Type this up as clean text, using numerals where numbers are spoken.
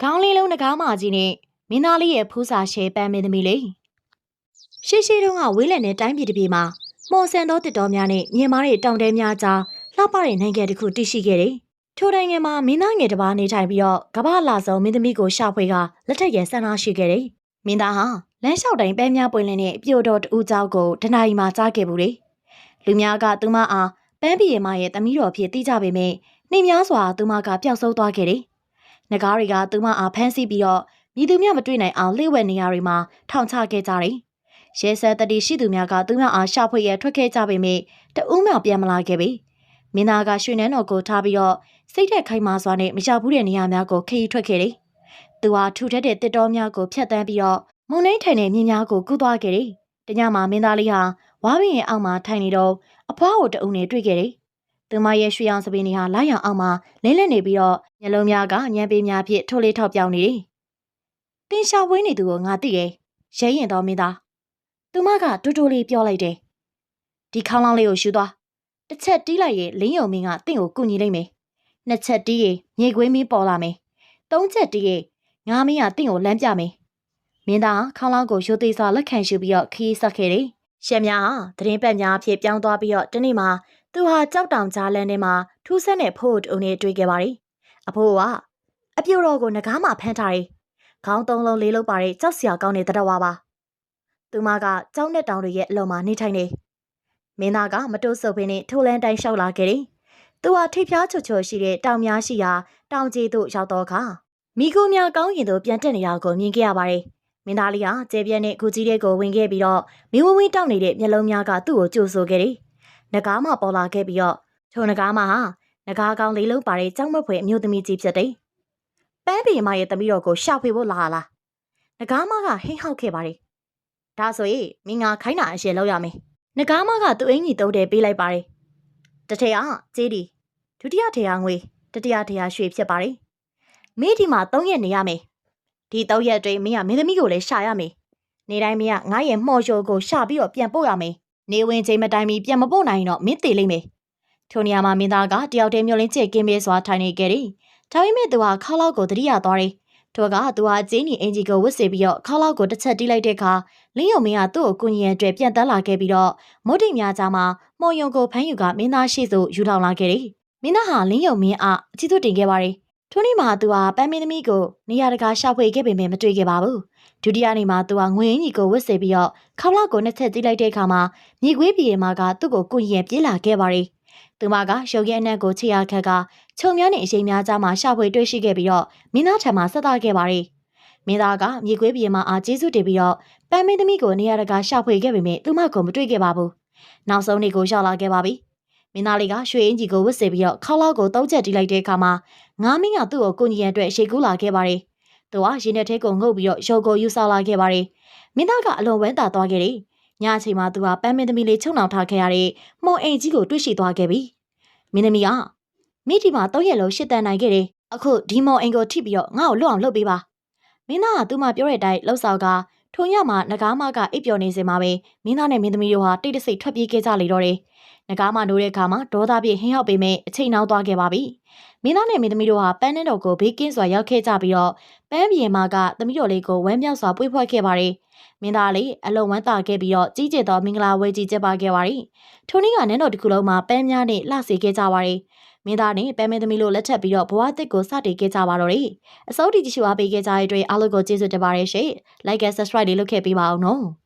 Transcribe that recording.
ခေါင်းလေးလုံးနှကားမကြီးနဲ့မင်းသားလေးရဲ့ဖူးစာရှဲပန်းမင်းသမီးလေးရှေးတုန်းကဝေးလံတဲ့တိုင်းပြည်တစ်ပြည်မှာမော်ဆန်သောတစ်တော်များနဲ့မြင်မာတဲ့တောင်တဲများကြားလှပတဲ့နိုင်ငံတစ်ခုတည်ရှိခဲ့တယ်။ထိုနိုင်ငံမှာမင်းသားငယ်တစ်ပါးနေထိုင်ပြီးတော့ကမ္ဘာလာဆုံးမင်းသမီးကိုရှာဖွေကလက်ထက်ရန်ဆန္ဒရှိခဲ့တယ်။မင်းသားဟာလမ်းလျှောက်တိုင်းပန်းများပွင့်လင်းတဲ့အပြိုတော်တူကြောက်ကိုတနအီမှာကြားခဲ့ဘူးလေ။လူများကသူမအားပန်းပြည်မရဲ့သမီးတော်ဖြစ်သိကြပေမဲ့နှင်းများစွာသူမကပျောက်ဆုံးသွားခဲ့တယ်။နဂါးတွေကသူမအားဖမ်းဆီးပြီးတော့မြည်သူများမတွေ့နိုင်အောင်လှည့်ဝက်နေရာတွေမှာထောင်ချခဲ့ကြတယ်။ရဲစက်တတိရှိသူများကသူမအားရှာဖွေရထွက်ခဲ့ကြပေမဲ့တဦးမှပြန်မလာခဲ့ပြီ။မင်းသားကရွှေနန်းတော်ကိုထားပြီးတော့စိတ်ထက်ခိုင်မာစွာနဲ့မရောက်ဘူးတဲ့နေရာများကိုခရီးထွက်ခဲ့တယ်။သူဟာထူထပ်တဲ့တစ်တော်များကိုဖျက်ဆီးပြီးတော့မုန်တိုင်းထိုင်တဲ့မြင်းများကိုကူးသွားခဲ့တယ်။တညမှာမင်းသားလေးဟာဝါးပင်ရဲ့အောက်မှာထိုင်နေတော့အဖွားကိုတအုံနဲ့တွေ့ခဲ့တယ်။သူမရဲ့ရွှေရောင်စပင်းတွေဟာလိုက်ရောင်အောက်မှာလင်းလက်နေပြီးတော့မျက်လုံးများကညံပေးများဖြင့်ထိုးလေးထောက်ပြောင်းနေတယ်။တင်ရှာဝေးနေသူကိုငါသိတယ်။ရဲရင်တော်မင်းသားသူမကတူတူလေးပြောလိုက်တယ်။ဒီခေါင်းလောင်းလေးကိုယူသွား။တစ်ချက်တီးလိုက်ရင်လင်းယုံမင်းကတင့်ကိုကူညီလိုက်မယ်။နှစ်ချက်တီးရင်မြေခွေးမင်းပေါ်လာမယ်။သုံးချက်တီးရင်ငါမင်းကတင့်ကိုလမ်းပြမယ်။မင်းသားခေါင်းလောင်းကိုရိုသေစွာလက်ခံယူပြီးတော့ခီးဆက်ခဲ့တယ်။ရှက်များဟာသတင်းပတ်များအဖြစ်ပြောင်းသွားပြီးတော့တနေ့မှာသူဟာကြောက်တောင်ကြားလန်းထဲမှာထူးဆန်းတဲ့ဖို့တူနဲ့တွေ့ခဲ့ပါတယ်။အဖိုးကအပြိုတော်ကိုငကားမှဖမ်းထားတယ်။ခေါင်းသုံးလုံးလေးလုံးပါတဲ့ကြောက်စရာကောင်းတဲ့တရဝါပါ။သူမကကြောက်နဲ့တောင်တွေရဲ့အလုံးမှာနေထိုင်နေ။မင်းသားကမတိုးဆုပ်ဖင်းနဲ့ထိုးလန်းတိုင်းလျှောက်လာခဲ့တယ်။သူဟာထိပ်ဖျားချွတ်ချွတ်ရှိတဲ့တောင်များရှိရာတောင်ကြီးသို့ရောက်တော့ခါမိခိုးများကောင်းရင်သို့ပြန်တက်နေတာကိုမြင်ခဲ့ရပါတယ်။မင်းသားလေးကကျဲပြဲနဲ့ခုကြီးတဲ့ကိုဝင်ခဲ့ပြီးတော့မင်းဝင်းတောက်နေတဲ့မျက်လုံးများကသူ့ကိုကြိုဆိုခဲ့တယ်။နဂါးမှပေါ်လာခဲ့ပြီးတော့ထိုနဂါးမှဟာနဂါးကောင်းလေးလုံးပါတဲ့ကြောက်မက်ဖွယ်အမျိုးသမီးကြီးဖြစ်တယ်။ပန်းပင်မရဲ့သမီးတော်ကိုရှာဖွေဖို့လာလား။နဂါးမကဟိမ့်ဟောက်ခဲ့ပါတယ်။ဒါဆိုရင်မင်းငါခိုင်းတာအရှယ်လောက်ရမယ်။နဂါးမကသူ့အင်ကြီးတုံးတယ်ပေးလိုက်ပါတယ်။တထရကျေးဒီဒုတိယထရငွေတတိယထရရွှေဖြစ်ပါတယ်။မင်းဒီမှာ3ရက်နေရမယ်။ဒီ3ရက်အတွင်းမင်းကမင်းသမီးကိုလည်းရှာရမယ်။နေတိုင်းမင်းကငါရဲ့မှော်ရိုးကိုရှာပြီးတော့ပြန်ပို့ရမယ်။နေဝင်ချိန်မတိုင်မီပြန်မပို့နိုင်တော့မင်းသေးလိမ့်မယ်။ထိုနေရာမှာမင်းသားကတယောက်တည်းမျိုးလင်းချစ်ကင်းပေးစွာထိုင်နေခဲ့တယ်။ဒါပေမဲ့သူဟာခေါင်းလောက်ကိုတတိယသွားတယ်။ထိုကသူဟာကျင်းနီအင်ဂျီကိုဝစ်စေပြီးတော့ခေါင်းလောက်ကိုတစ်ချက်တီးလိုက်တဲ့အခါလင်းယုံမင်းကသူ့ကိုကုညီရန်အတွက်ပြန်တက်လာခဲ့ပြီးတော့မုတ်တိများကြားမှာမော်ယုံကိုဖမ်းယူကမင်းသားရှိသို့ယူထောင်လာခဲ့တယ်။မင်းသားဟာလင်းယုံမင်းအားအချီးသွတင်ခဲ့ပါတယ်။ထိုနေ့မှာသူဟာပန်းမင်းသမီးကိုနေရာတကာရှာဖွေခဲ့ပေမဲ့မတွေ့ခဲ့ပါဘူး။ဒုတိယနေ့မှာသူဟာငွေအင်ကြီးကိုဝစ်စေပြီးတော့ခေါင်းလောက်ကိုနှစ်ချက်တီးလိုက်တဲ့အခါမှာမြေခွေးပြေမာကသူ့ကိုကုညီရန်ပြေးလာခဲ့ပါတယ်။သူမကရုပ်ရဲအနက်ကိုချီရခက်ကခြုံများနဲ့အရှိန်များကြားမှာရှာဖွေတွေ့ရှိခဲ့ပြီးတော့မင်းသားထံမှာဆက်သားခဲ့ပါတယ်။မင်းသားကမြေခွေးပြေမာအားကျေးဇူးတင်ပြီးတော့ပန်းမင်းသမီးကိုနေရာတကာရှာဖွေခဲ့ပေမဲ့သူမကိုမတွေ့ခဲ့ပါဘူး။နောက်ဆုံးနေ့ကိုရောက်လာခဲ့ပါပြီ။မင်းသားလေးကရွှေအင်ကြီးကိုဝစ်စေပြီးတော့ခေါင်းလောက်ကို3ချက်တီးလိုက်တဲ့အခါမှာငါးမင်းကသူ့ကိုကုညီရန်အတွက်ရှေ့ကူးလာခဲ့ပါတယ်။သူကရင်ထဲကိုငုတ်ပြီးတော့ရုပ်ကိုယူဆလာခဲ့ပါတယ်။မင်းသားကအလွန်ဝမ်းသာသွားခဲ့တယ်။ညအချိန်မှာသူကပန်းမင်းသမီးလေးချုံနှောင်ထားခဲ့ရတဲ့မော်အိမ်ကြီးကိုတွေ့ရှိသွားခဲ့ပြီ။မင်းသမီးကမိဒီမှာ3ရက်လုံးရှစ်တန်နိုင်ခဲ့တယ်။အခုဒီမော်အိမ်ကိုထိပြီးတော့ငါ့ကိုလွတ်အောင်လုပ်ပေးပါ။မင်းသားကသူ့မပြောတဲ့အတိုင်းလှုပ်ဆောင်ကထိုညမှာနဂါးမကအိပ်ပျော်နေစင်မှာပဲမင်းသားနဲ့မင်းသမီးတို့ဟာတိတ်တဆိတ်ထွက်ပြေးခဲ့ကြလေတော့တယ်။နဂါးမနိုးတဲ့အခါမှာဒေါသပြည့်ဟင်းရောက်ပေမဲ့အချိန်နှောင်းသွားခဲ့ပါပြီ။မင်းသားနဲ့မင်းသမီးတို့ဟာပန်းနှင်းတော်ကိုဘေးကင်းစွာရောက်ခဲ့ကြပြီးတော့ပန်းပြေမကသမီးတော်လေးကိုဝမ်းမြောက်စွာပွေ့ဖွဲ့ခဲ့ပါတယ်။မင်းသားလေးအလုံးဝမ်းသာခဲ့ပြီးတော့ကြီးကျယ်သောမင်္ဂလာဝဲကြီးကျက်ပါခဲ့ပါတယ်။ထိုနေ့ကနန်းတော်တစ်ခုလုံးမှာပန်းများနဲ့လှစေခဲ့ကြပါတယ်။မင်းသားနဲ့ပန်းမင်းသမီးတို့လက်ထပ်ပြီးတော့ဘဝသစ်ကိုစတင်ခဲ့ကြပါတော့တယ်။အစိုးရကြည့်ရှုအားပေးခဲ့ကြတဲ့အတွက်အားလုံးကိုကျေးဇူးတင်ပါတယ်ရှင်။ Like and subscribe လေးလုပ်ခဲ့ပေးပါအောင်နော်။